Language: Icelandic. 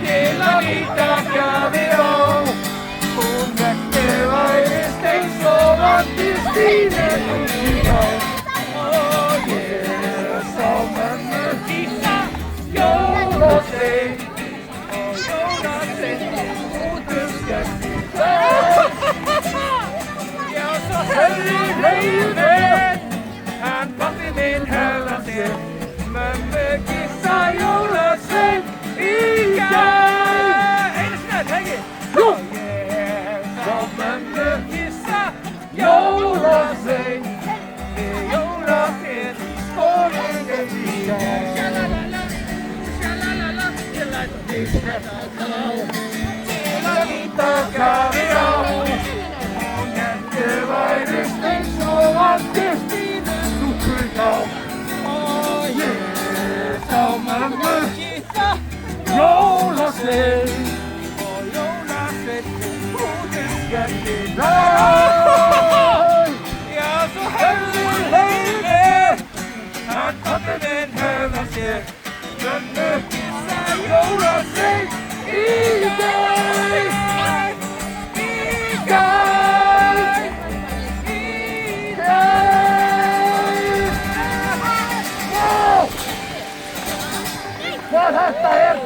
til að nýta gjafir á. Hún vekti værist eins og vandi stíðin út í á. Og ég sá mömmu kýsa jólasvein og jólasveinninn út skellti það. Já, svo hefði reiðin en pabbi minn hefði sér mömmu kýsa jólasvein í gær. Einu sinni, tengi! Og ég sá mömmu kýsa jólasvein í jólatréð í skóginni í gær. Sjalalala, ég lætti þetta á til að nýta gjafir á. Hún nefndi værist eins og vandi stíðin út í á. Og ég sá mömmu kýsa jólasvein og jólasveinninn út skellti það. Já, svo hefði leiðin en pabbi minn hefði sér mömmu kýsa jólasvein í gær. Í gær. Í gær. Hvað þetta